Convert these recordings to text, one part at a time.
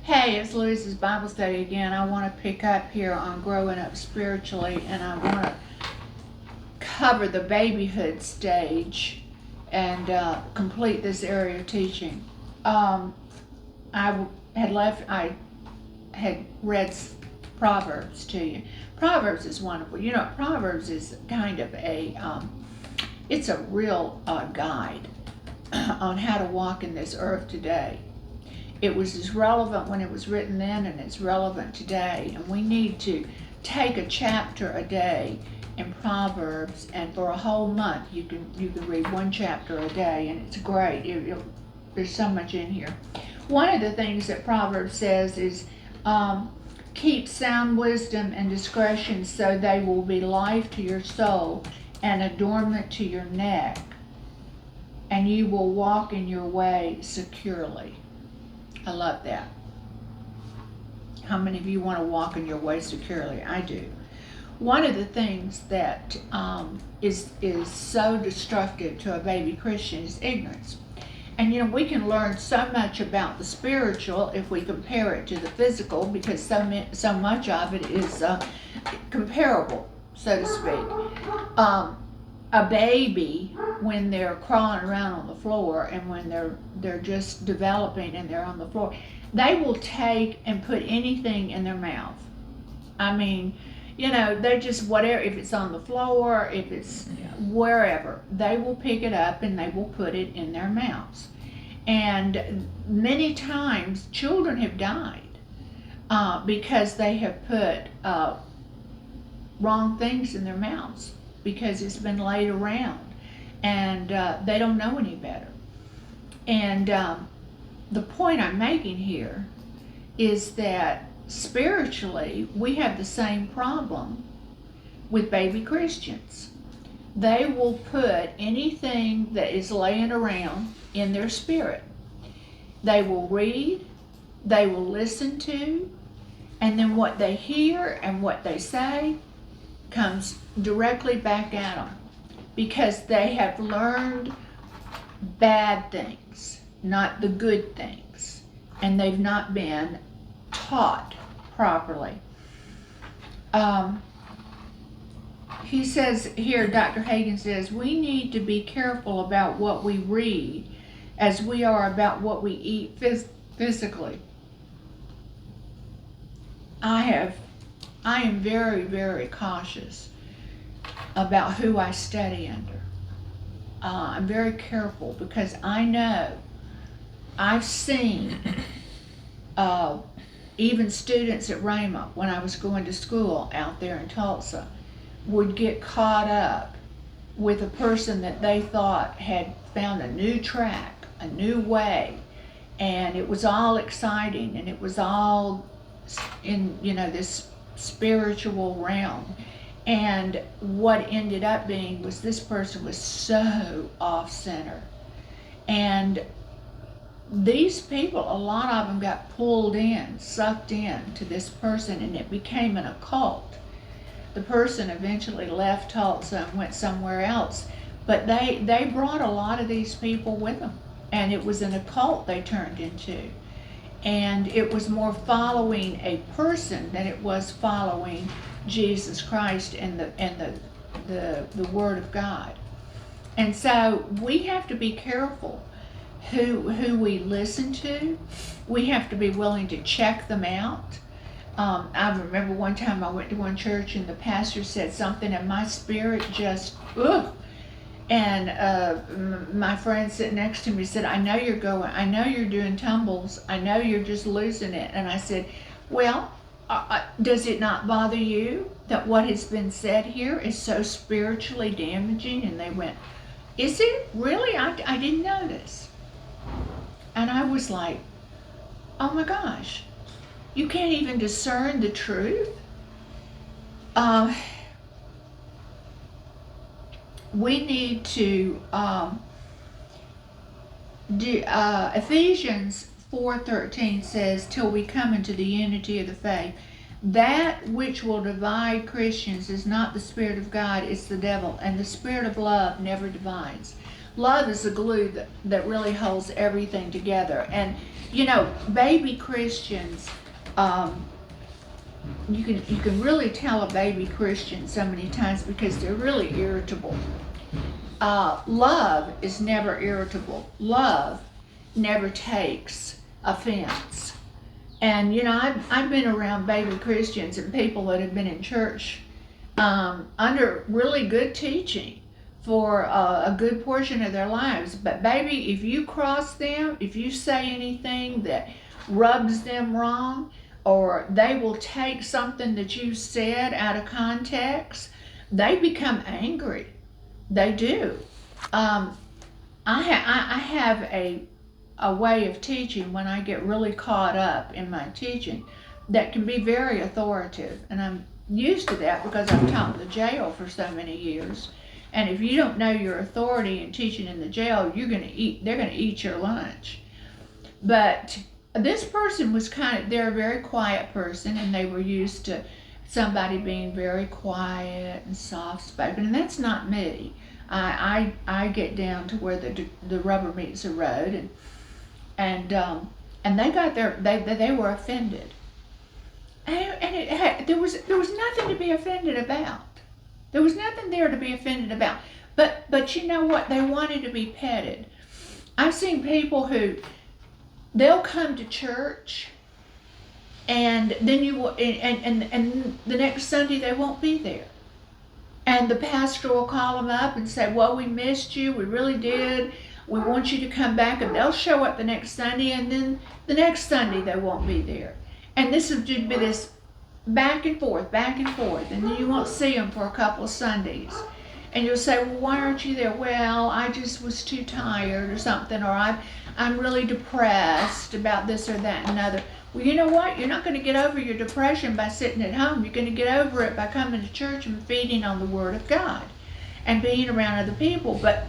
Hey, it's Louise's Bible study again. I want to pick up here on growing up spiritually, and I want to cover the babyhood stage and complete this area of teaching. I had read Proverbs to you. Proverbs is wonderful. You know, Proverbs is kind of it's a real guide on how to walk in this earth today. It was as relevant when it was written then, and it's relevant today. And we need to take a chapter a day in Proverbs, and for a whole month you can read one chapter a day, and it's great. There's so much in here. One of the things that Proverbs says is, keep sound wisdom and discretion, so they will be life to your soul and adornment to your neck, and you will walk in your way securely. I love that. How many of you want to walk in your way securely? I do. One of the things that is so destructive to a baby Christian is ignorance. And you know, we can learn so much about the spiritual if we compare it to the physical, because so much of it is comparable, so to speak. A baby, when they're crawling around on the floor and when they're just developing and they're on the floor, they will take and put anything in their mouth. I mean, you know, they're just whatever, if it's on the floor, if it's wherever, they will pick it up and they will put it in their mouths. And many times children have died because they have put wrong things in their mouths, because it's been laid around, and they don't know any better. And the point I'm making here is that spiritually we have the same problem with baby Christians. They will put anything that is laying around in their spirit. They will read, they will listen to, and then what they hear and what they say comes directly back at them, because they have learned bad things, not the good things, and they've not been taught properly. He says here, Dr. Hagin says, we need to be careful about what we read as we are about what we eat physically. I am very, very cautious about who I study under. I'm very careful, because I know, I've seen even students at Rhema, when I was going to school out there in Tulsa, would get caught up with a person that they thought had found a new track, a new way, and it was all exciting, and it was all in, you know, this spiritual realm. And what ended up being was this person was so off-center. And these people, a lot of them got pulled in, sucked in to this person, and it became an occult. The person eventually left Tulsa and went somewhere else, but they brought a lot of these people with them, and it was an occult they turned into. And it was more following a person than it was following Jesus Christ and the Word of God. And so we have to be careful who we listen to. We have to be willing to check them out. I remember one time I went to one church and the pastor said something, and my spirit just, ugh. And my friend sitting next to me said, I know you're doing tumbles, I know you're just losing it. And I said, well, does it not bother you that what has been said here is so spiritually damaging? And they went, is it really? I didn't know this. And I was like, oh my gosh, you can't even discern the truth? We need to Ephesians 4:13 says, till we come into the unity of the faith. That which will divide Christians is not the Spirit of God, it's the devil. And the Spirit of love never divides. Love is the glue that really holds everything together. And you know, baby Christians, you can really tell a baby Christian so many times because they're really irritable. Love is never irritable. Love never takes offense. And you know, I've been around baby Christians and people that have been in church under really good teaching for a good portion of their lives. But baby, if you cross them, if you say anything that rubs them wrong, or they will take something that you said out of context, they become angry. They do. I have a way of teaching when I get really caught up in my teaching that can be very authoritative, and I'm used to that because I've taught in the jail for so many years. And if you don't know your authority in teaching in the jail, they're gonna eat your lunch. But this person was they're a very quiet person, and they were used to somebody being very quiet and soft spoken, and that's not me. I get down to where the rubber meets the road, and they got they were offended, and there was nothing to be offended about. There was nothing there to be offended about. But you know what? They wanted to be petted. I've seen people who they'll come to church, and then and the next Sunday they won't be there. And the pastor will call them up and say, well, we missed you, we really did. We want you to come back. And they'll show up the next Sunday, and then the next Sunday they won't be there. And this will just be this back and forth, and then you won't see them for a couple of Sundays. And you'll say, well, why aren't you there? Well, I just was too tired or something, or I'm really depressed about this or that and another. Well, you know what? You're not going to get over your depression by sitting at home. You're going to get over it by coming to church and feeding on the Word of God and being around other people. But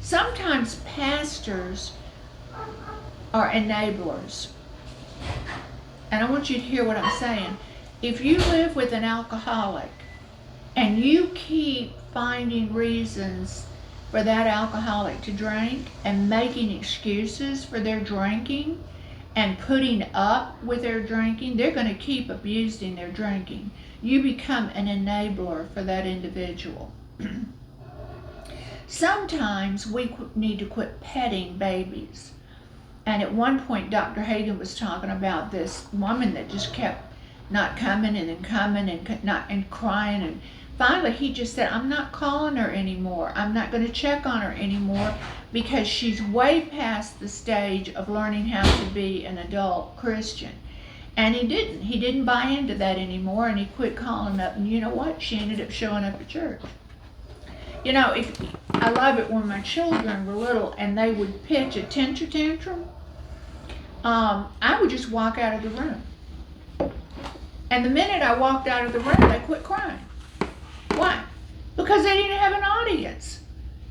sometimes pastors are enablers. And I want you to hear what I'm saying. If you live with an alcoholic and you keep finding reasons for that alcoholic to drink and making excuses for their drinking and putting up with their drinking, they're going to keep abusing their drinking. You become an enabler for that individual. Sometimes we need to quit petting babies. And at one point, Dr. Hagin was talking about this woman that just kept not coming and then coming and crying. And finally, he just said, I'm not calling her anymore. I'm not going to check on her anymore because she's way past the stage of learning how to be an adult Christian. And he didn't buy into that anymore, and he quit calling up. And you know what? She ended up showing up at church. You know, I love it when my children were little and they would pitch a temper tantrum. I would just walk out of the room. And the minute I walked out of the room, they quit crying. Why? Because they didn't have an audience.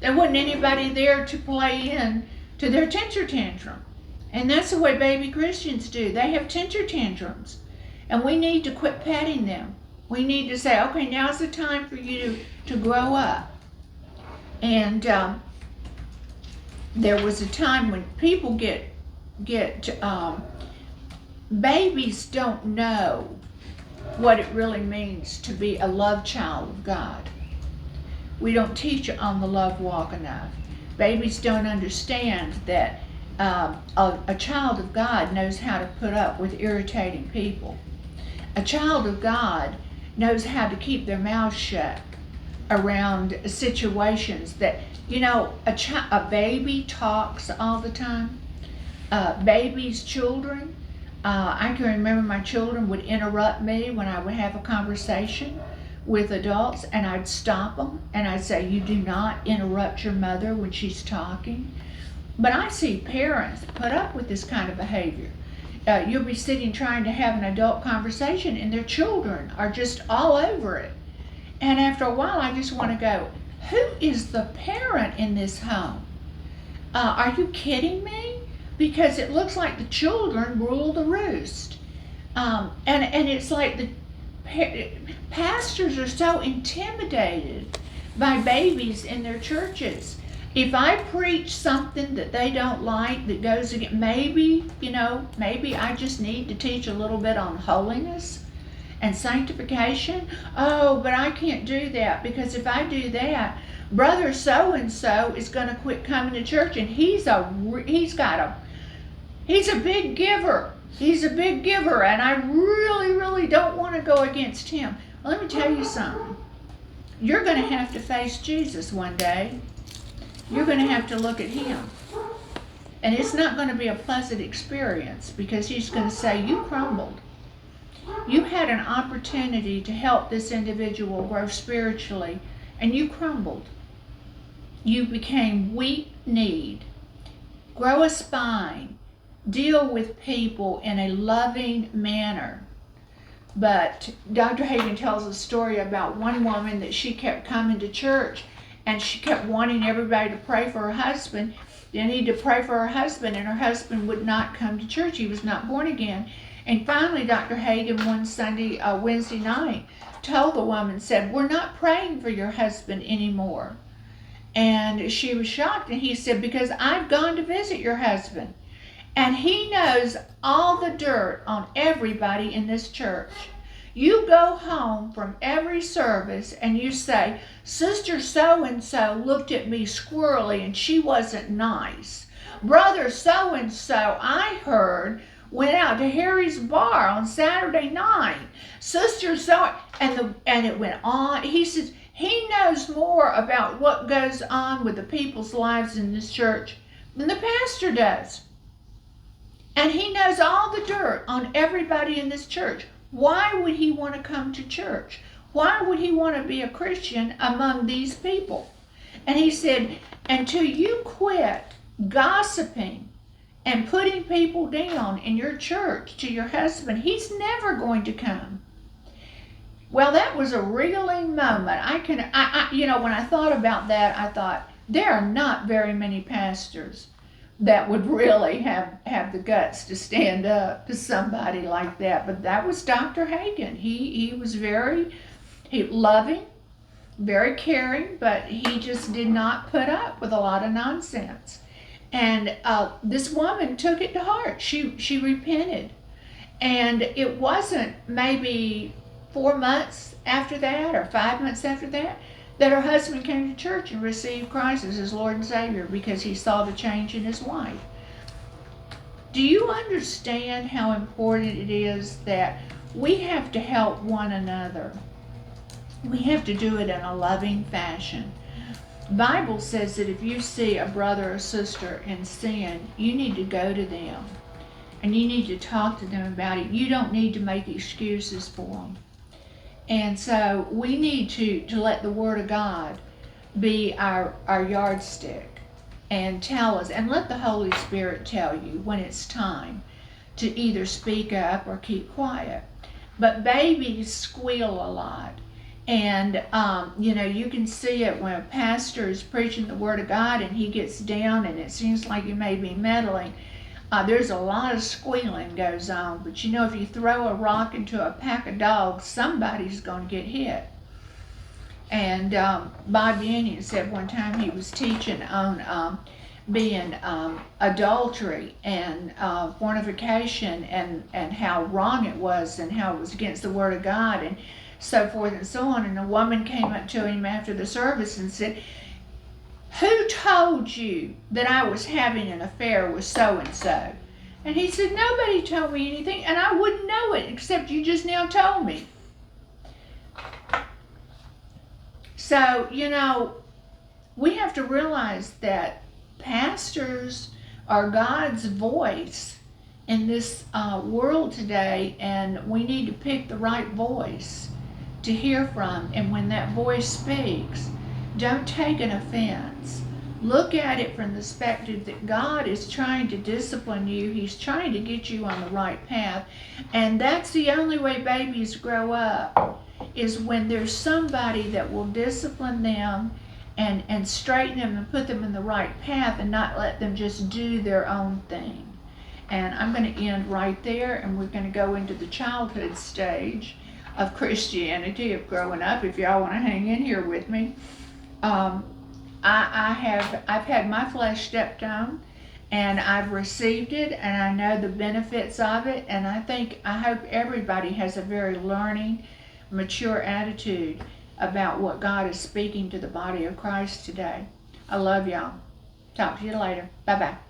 There wasn't anybody there to play in to their temper tantrum. And that's the way baby Christians do. They have temper tantrums. And we need to quit petting them. We need to say, okay, now's the time for you to grow up. And there was a time when people babies don't know what it really means to be a love child of God. We don't teach on the love walk enough. Babies don't understand that a child of God knows how to put up with irritating people. A child of God knows how to keep their mouth shut around situations that, you know, a baby talks all the time. Children, I can remember my children would interrupt me when I would have a conversation with adults, and I'd stop them and I'd say, you do not interrupt your mother when she's talking. But I see parents put up with this kind of behavior. You'll be sitting trying to have an adult conversation and their children are just all over it. And after a while, I just want to go, who is the parent in this home? Are you kidding me? Because it looks like the children rule the roost. And it's like the pastors are so intimidated by babies in their churches. If I preach something that they don't like, that goes against, maybe I just need to teach a little bit on holiness and sanctification. Oh, but I can't do that, because if I do that, brother so and so is going to quit coming to church, and he's a big giver. He's a big giver, and I really, really don't want to go against him. Well, let me tell you something. You're going to have to face Jesus one day. You're going to have to look at him. And it's not going to be a pleasant experience, because he's going to say, you crumbled. You had an opportunity to help this individual grow spiritually, and you crumbled. You became weak-kneed. Grow a spine. Deal with people in a loving manner. But Dr. Hagin tells a story about one woman that she kept coming to church, and she kept wanting everybody to pray for her husband. They needed to pray for her husband, and her husband would not come to church. He was not born again. And finally, Dr. Hagin one Wednesday night, told the woman, said, we're not praying for your husband anymore. And she was shocked, and he said, because I've gone to visit your husband, and he knows all the dirt on everybody in this church. You go home from every service and you say, Sister so-and-so looked at me squirrely and she wasn't nice. Brother so-and-so, I heard, went out to Harry's bar on Saturday night. Sister so, and it went on. He says he knows more about what goes on with the people's lives in this church than the pastor does. And he knows all the dirt on everybody in this church. Why would he want to come to church? Why would he want to be a Christian among these people? And he said, until you quit gossiping and putting people down in your church to your husband, he's never going to come. Well, that was a reeling moment. When I thought about that, I thought, there are not very many pastors that would really have the guts to stand up to somebody like that. But that was Dr. Hagin. He was very loving, very caring, but he just did not put up with a lot of nonsense. And this woman took it to heart. She repented. And it wasn't maybe 4 months after that or 5 months after that her husband came to church and received Christ as his Lord and Savior, because he saw the change in his wife. Do you understand how important it is that we have to help one another? We have to do it in a loving fashion. The Bible says that if you see a brother or sister in sin, you need to go to them and you need to talk to them about it. You don't need to make excuses for them. And so we need to let the Word of God be our yardstick and tell us, and let the Holy Spirit tell you when it's time to either speak up or keep quiet. But babies squeal a lot. And, you can see it when a pastor is preaching the Word of God and he gets down and it seems like he may be meddling. There's a lot of squealing goes on, but if you throw a rock into a pack of dogs, somebody's going to get hit. And Bob Union said one time he was teaching on being adultery and fornication and how wrong it was and how it was against the Word of God and so forth and so on. And a woman came up to him after the service and said, who told you that I was having an affair with so-and-so? And he said, nobody told me anything, and I wouldn't know it except you just now told me. So, we have to realize that pastors are God's voice in this world today, and we need to pick the right voice to hear from. And when that voice speaks, don't take an offense. Look at it from the perspective that God is trying to discipline you. He's trying to get you on the right path. And that's the only way babies grow up, is when there's somebody that will discipline them and straighten them and put them in the right path and not let them just do their own thing. And I'm going to end right there, and we're going to go into the childhood stage of Christianity, of growing up, if y'all want to hang in here with me. I've had my flesh stepped on, and I've received it, and I know the benefits of it, and I hope everybody has a very learning, mature attitude about what God is speaking to the body of Christ today. I love y'all. Talk to you later. Bye-bye.